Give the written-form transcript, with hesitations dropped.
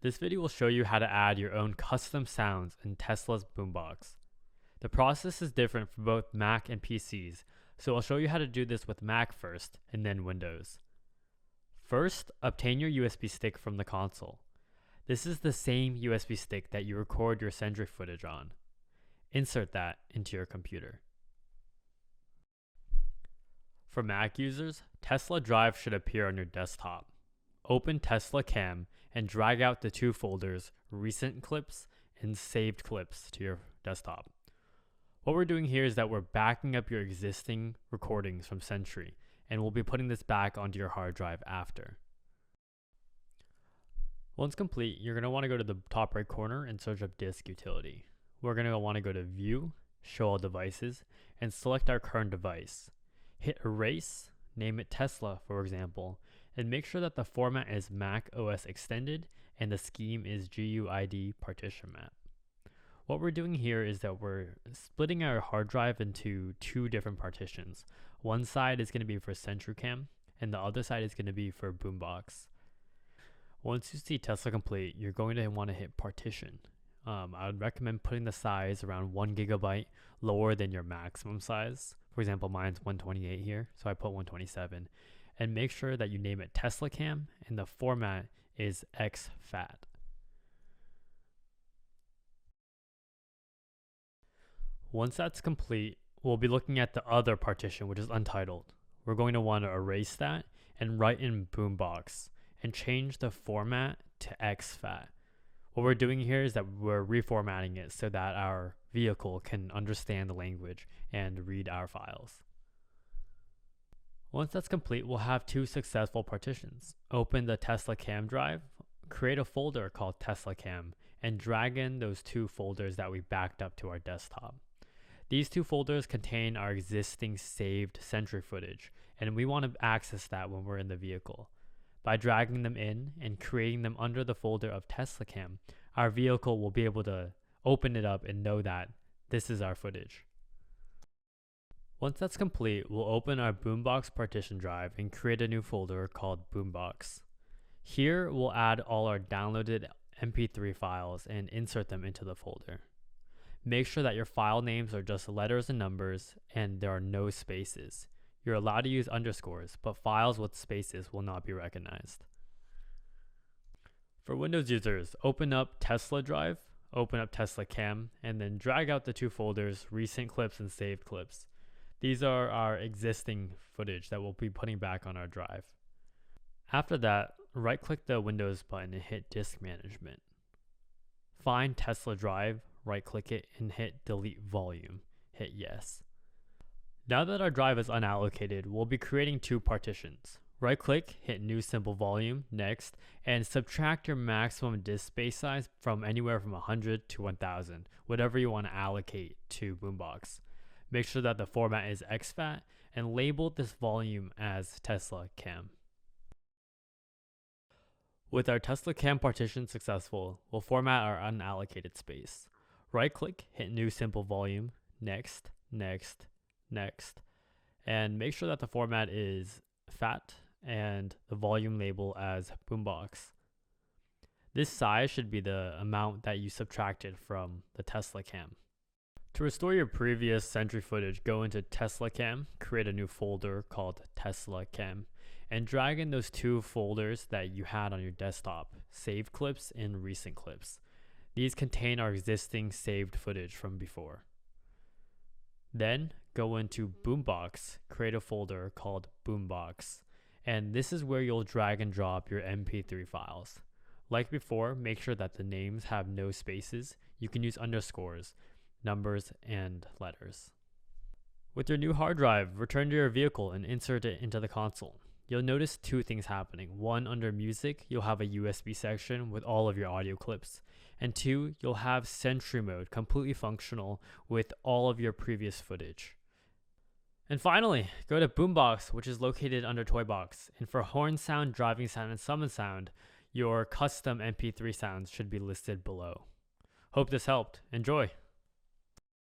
This video will show you how to add your own custom sounds in Tesla's Boombox. The process is different for both Mac and PCs, so I'll show you how to do this with Mac first and then Windows. First, obtain your USB stick from the console. This is the same USB stick that you record your sentry footage on. Insert that into your computer. For Mac users, Tesla Drive should appear on your desktop. Open Tesla Cam and drag out the two folders, Recent Clips and Saved Clips, to your desktop. What we're doing here is that we're backing up your existing recordings from Sentry, and we'll be putting this back onto your hard drive after. Once complete, you're going to want to go to the top right corner and search up Disk Utility. We're going to want to go to View, Show All Devices, and select our current device. Hit Erase, name it Tesla for example, and make sure that the format is Mac OS Extended and the scheme is GUID partition map. What we're doing here is that we're splitting our hard drive into two different partitions. One side is going to be for SentryCam and the other side is going to be for Boombox. Once you see Tesla complete, you're going to want to hit partition. I would recommend putting the size around 1 GB lower than your maximum size. For example, mine's 128 here, so I put 127. And make sure that you name it Tesla Cam and the format is exFAT. Once that's complete, we'll be looking at the other partition, which is untitled. We're going to want to erase that and write in Boombox and change the format to exFAT. What we're doing here is that we're reformatting it so that our vehicle can understand the language and read our files. Once that's complete, we'll have two successful partitions. Open the Tesla Cam drive, create a folder called Tesla Cam, and drag in those two folders that we backed up to our desktop. These two folders contain our existing saved Sentry footage, and we want to access that when we're in the vehicle. By dragging them in and creating them under the folder of Tesla Cam, our vehicle will be able to open it up and know that this is our footage. Once that's complete, we'll open our Boombox partition drive and create a new folder called Boombox. Here, we'll add all our downloaded MP3 files and insert them into the folder. Make sure that your file names are just letters and numbers and there are no spaces. You're allowed to use underscores, but files with spaces will not be recognized. For Windows users, open up Tesla Drive, open up Tesla Cam, and then drag out the two folders, Recent Clips and Saved Clips. These are our existing footage that we'll be putting back on our drive. After that, right-click the Windows button and hit Disk Management. Find Tesla Drive, right-click it, and hit Delete Volume. Hit Yes. Now that our drive is unallocated, we'll be creating two partitions. Right-click, hit New Simple Volume, Next, and subtract your maximum disk space size from anywhere from 100 to 1000, whatever you want to allocate to Boombox. Make sure that the format is exFAT and label this volume as Tesla Cam. With our Tesla Cam partition successful, we'll format our unallocated space. Right-click, hit New Simple Volume, Next, Next, Next, and make sure that the format is FAT and the volume label as Boombox. This size should be the amount that you subtracted from the Tesla Cam. To restore your previous Sentry footage, go into Tesla Cam, create a new folder called Tesla Cam, and drag in those two folders that you had on your desktop, Saved Clips and Recent Clips. These contain our existing saved footage from before. Then go into Boombox, create a folder called Boombox, and this is where you'll drag and drop your MP3 files. Like before, make sure that the names have no spaces. You can use underscores, numbers, and letters. With your new hard drive, return to your vehicle and insert it into the console. You'll notice two things happening. One, under Music, you'll have a USB section with all of your audio clips. And two, you'll have Sentry mode completely functional with all of your previous footage. And finally, go to Boombox, which is located under Toybox. And for horn sound, driving sound, and summon sound, your custom MP3 sounds should be listed below. Hope this helped. Enjoy!